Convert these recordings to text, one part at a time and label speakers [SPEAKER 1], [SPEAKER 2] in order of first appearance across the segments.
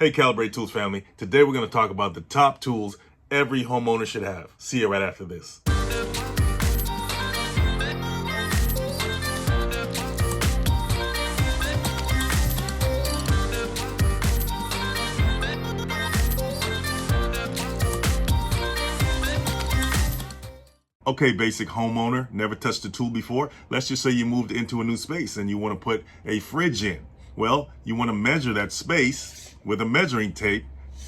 [SPEAKER 1] Hey Calibrate Tools family, today we're going to talk about the top tools every homeowner should have. See you right after this. Okay, basic homeowner, never touched a tool before. Let's just say you moved into a new space and you want to put a fridge in. Well, you want to measure that space with a measuring tape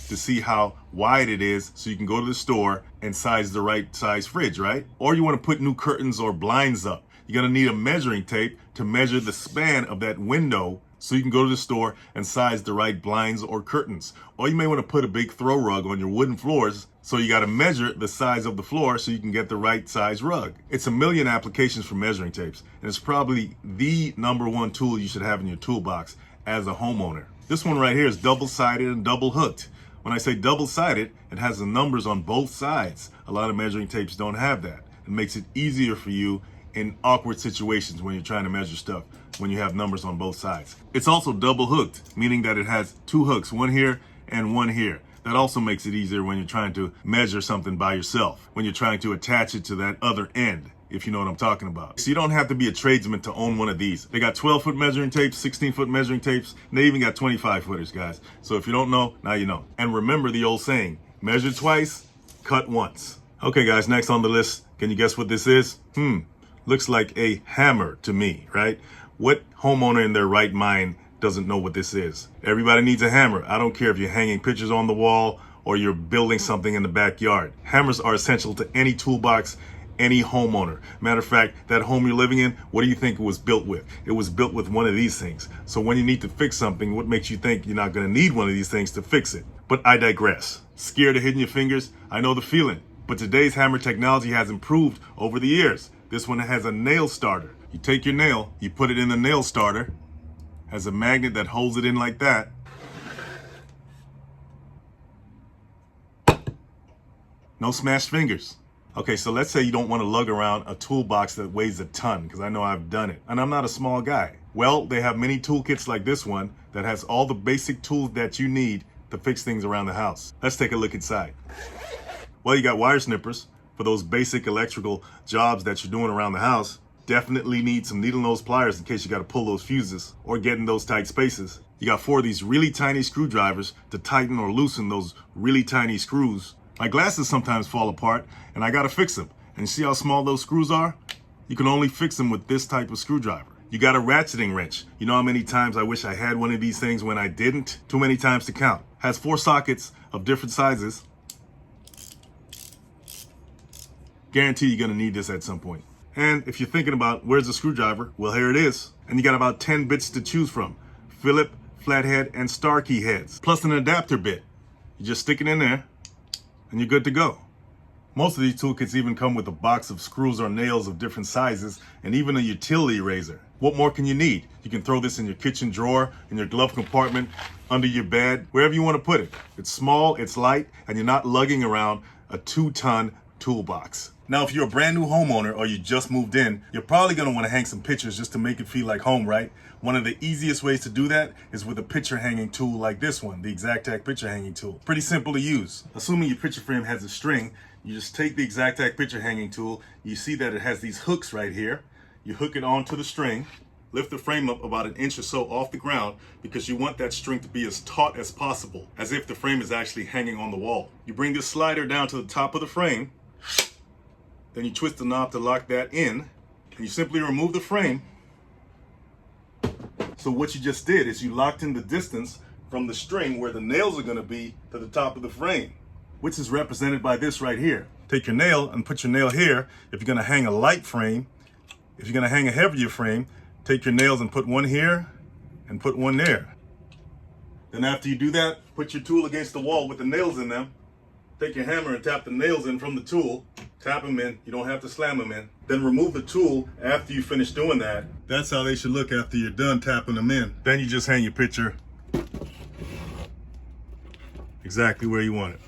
[SPEAKER 1] to see how wide it is so you can go to the store and size the right size fridge, right? Or you want to put new curtains or blinds up. You're going to need a measuring tape to measure the span of that window so you can go to the store and size the right blinds or curtains. Or you may want to put a big throw rug on your wooden floors, so you got to measure the size of the floor so you can get the right size rug. It's a million applications for measuring tapes, and it's probably the #1 tool you should have in your toolbox as a homeowner. This one right here is double-sided and double hooked. When I say double-sided, it has the numbers on both sides. A lot of measuring tapes don't have that. It makes it easier for you in awkward situations when you're trying to measure stuff, when you have numbers on both sides. It's also double hooked, meaning that it has two hooks, one here and one here. That also makes it easier when you're trying to measure something by yourself, when you're trying to attach it to that other end, if you know what I'm talking about. So you don't have to be a tradesman to own one of these. They got 12-foot measuring tapes, 16-foot measuring tapes, and they even got 25-footers, guys. So if you don't know, now you know. And remember the old saying, measure twice, cut once. Okay, guys, next on the list, can you guess what this is? Looks like a hammer to me, right? What homeowner in their right mind doesn't know what this is? Everybody needs a hammer. I don't care if you're hanging pictures on the wall or you're building something in the backyard. Hammers are essential to any toolbox, any homeowner. Matter of fact, that home you're living in, what do you think it was built with? It was built with one of these things. So when you need to fix something, what makes you think you're not gonna need one of these things to fix it? But I digress. Scared of hitting your fingers? I know the feeling. But today's hammer technology has improved over the years. This one has a nail starter. You take your nail, you put it in the nail starter, has a magnet that holds it in like that. No smashed fingers. Okay, so let's say you don't want to lug around a toolbox that weighs a ton, because I know I've done it, and I'm not a small guy. Well, they have many toolkits like this one that has all the basic tools that you need to fix things around the house. Let's take a look inside. Well, you got wire snippers for those basic electrical jobs that you're doing around the house. Definitely need some needle nose pliers in case you got to pull those fuses or get in those tight spaces. You got 4 of these really tiny screwdrivers to tighten or loosen those really tiny screws. My glasses sometimes fall apart and I got to fix them. And see how small those screws are? You can only fix them with this type of screwdriver. You got a ratcheting wrench. You know how many times I wish I had one of these things when I didn't? Too many times to count. Has 4 sockets of different sizes. Guarantee you're gonna need this at some point. And if you're thinking about where's the screwdriver, well, here it is. And you got about 10 bits to choose from. Phillip, flathead, and star key heads, plus an adapter bit. You just stick it in there and you're good to go. Most of these toolkits even come with a box of screws or nails of different sizes and even a utility razor. What more can you need? You can throw this in your kitchen drawer, in your glove compartment, under your bed, wherever you want to put it. It's small, it's light, and you're not lugging around a 2-ton toolbox. Now, if you're a brand new homeowner or you just moved in, you're probably going to want to hang some pictures just to make it feel like home, right? One of the easiest ways to do that is with a picture hanging tool like this one, the X-Acto picture hanging tool. Pretty simple to use. Assuming your picture frame has a string, you just take the X-Acto picture hanging tool. You see that it has these hooks right here. You hook it onto the string, lift the frame up about 1 inch or so off the ground because you want that string to be as taut as possible, as if the frame is actually hanging on the wall. You bring this slider down to the top of the frame, then you twist the knob to lock that in, and you simply remove the frame. So what you just did is you locked in the distance from the string where the nails are gonna be to the top of the frame, which is represented by this right here. Take your nail and put your nail here if you're gonna hang a light frame. If you're gonna hang a heavier frame, take your nails and put one here and put one there. Then after you do that, put your tool against the wall with the nails in them. Take your hammer and tap the nails in from the tool. Tap them in, you don't have to slam them in. Then remove the tool after you finish doing that. That's how they should look after you're done tapping them in. Then you just hang your picture exactly where you want it.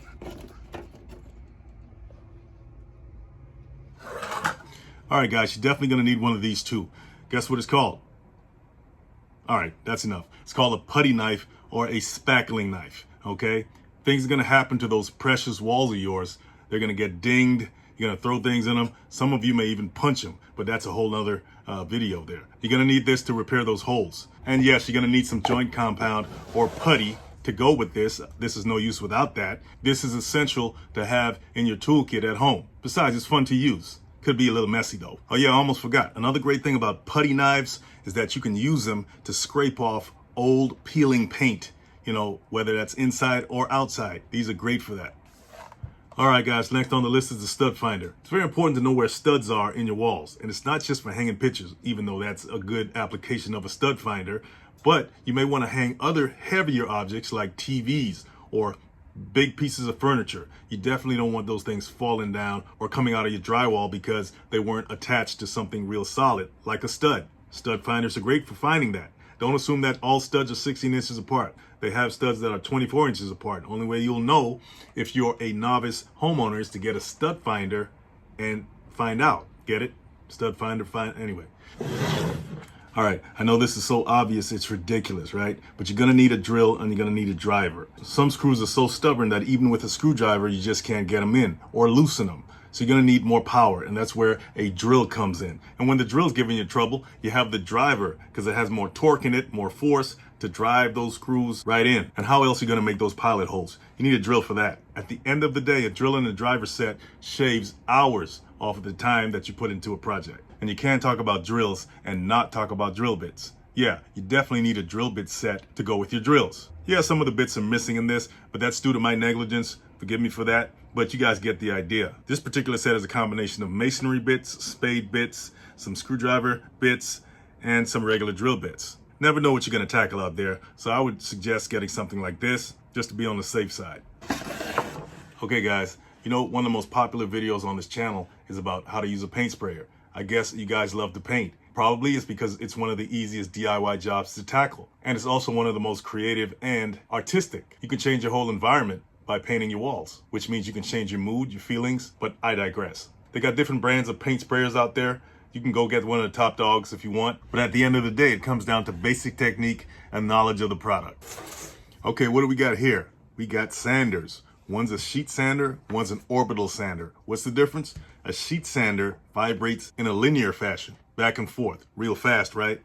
[SPEAKER 1] All right, guys, you're definitely gonna need one of these too. Guess what it's called? All right, that's enough. It's called a putty knife or a spackling knife. okay? Things are gonna happen to those precious walls of yours. They're gonna get dinged. You're gonna throw things in them. Some of you may even punch them, but that's a whole other video there. You're gonna need this to repair those holes. And yes, you're gonna need some joint compound or putty to go with this. This is no use without that. This is essential to have in your toolkit at home. Besides, it's fun to use. Could be a little messy though. Oh yeah, I almost forgot. Another great thing about putty knives is that you can use them to scrape off old peeling paint, you know, whether that's inside or outside. These are great for that. All right, guys, next on the list is the stud finder. It's very important to know where studs are in your walls. And it's not just for hanging pictures, even though that's a good application of a stud finder, but you may want to hang other heavier objects like TVs or big pieces of furniture. You definitely don't want those things falling down or coming out of your drywall because they weren't attached to something real solid, like a stud. Stud finders are great for finding that. Don't assume that all studs are 16 inches apart. They have studs that are 24 inches apart. The only way you'll know if you're a novice homeowner is to get a stud finder and find out. Get it? Stud finder, anyway. All right, I know this is so obvious, it's ridiculous, right? But you're gonna need a drill and you're gonna need a driver. Some screws are so stubborn that even with a screwdriver, you just can't get them in or loosen them. So you're gonna need more power, and that's where a drill comes in. And when the drill's giving you trouble, you have the driver, because it has more torque in it, more force to drive those screws right in. And how else are you gonna make those pilot holes? You need a drill for that. At the end of the day, a drill and a driver set shaves hours off of the time that you put into a project. And you can't talk about drills and not talk about drill bits. Yeah, you definitely need a drill bit set to go with your drills. Yeah, some of the bits are missing in this, but that's due to my negligence. Forgive me for that, but you guys get the idea. This particular set is a combination of masonry bits, spade bits, some screwdriver bits, and some regular drill bits. Never know what you're gonna tackle out there, so I would suggest getting something like this, just to be on the safe side. Okay guys, you know, one of the most popular videos on this channel is about how to use a paint sprayer. I guess you guys love to paint. Probably it's because it's one of the easiest DIY jobs to tackle. And it's also one of the most creative and artistic. You can change your whole environment by painting your walls, which means you can change your mood, your feelings, but I digress. They got different brands of paint sprayers out there. You can go get one of the top dogs if you want. But at the end of the day, it comes down to basic technique and knowledge of the product. Okay, what do we got here? We got sanders. One's a sheet sander, one's an orbital sander. What's the difference? A sheet sander vibrates in a linear fashion, back and forth, real fast, right?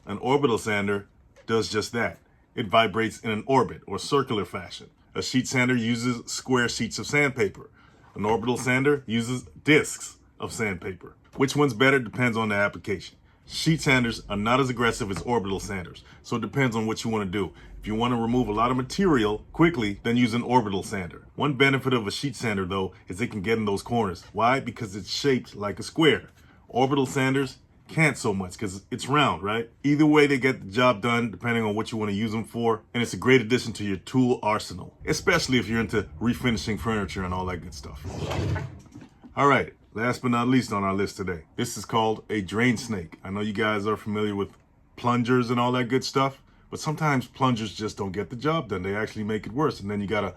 [SPEAKER 1] An orbital sander does just that. It vibrates in an orbit or circular fashion. A sheet sander uses square sheets of sandpaper. An orbital sander uses discs of sandpaper. Which one's better depends on the application. Sheet sanders are not as aggressive as orbital sanders, so it depends on what you want to do. If you want to remove a lot of material quickly, then use an orbital sander. One benefit of a sheet sander, though, is it can get in those corners. Why? Because it's shaped like a square. Orbital sanders can't so much because it's round, right? Either way, they get the job done depending on what you want to use them for, and it's a great addition to your tool arsenal, especially if you're into refinishing furniture and all that good stuff. All right. Last but not least on our list today, this is called a drain snake. I know you guys are familiar with plungers and all that good stuff, but sometimes plungers just don't get the job done. They actually make it worse, and then you got a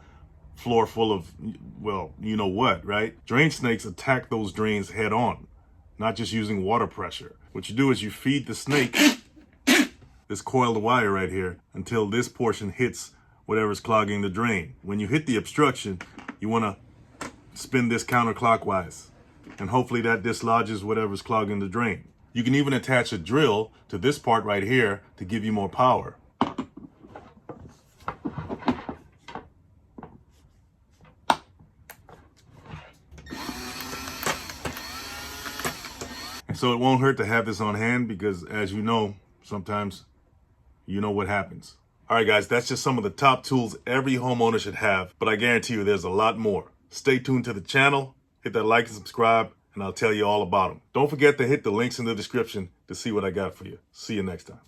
[SPEAKER 1] floor full of, well, you know what, right? Drain snakes attack those drains head on, not just using water pressure. What you do is you feed the snake this coiled wire right here until this portion hits whatever's clogging the drain. When you hit the obstruction, you want to spin this counterclockwise, and hopefully that dislodges whatever's clogging the drain. You can even attach a drill to this part right here to give you more power. And so it won't hurt to have this on hand because, as you know, sometimes you know what happens. All right, guys, that's just some of the top tools every homeowner should have, but I guarantee you there's a lot more. Stay tuned to the channel. Hit that like and subscribe, and I'll tell you all about them. Don't forget to hit the links in the description to see what I got for you. See you next time.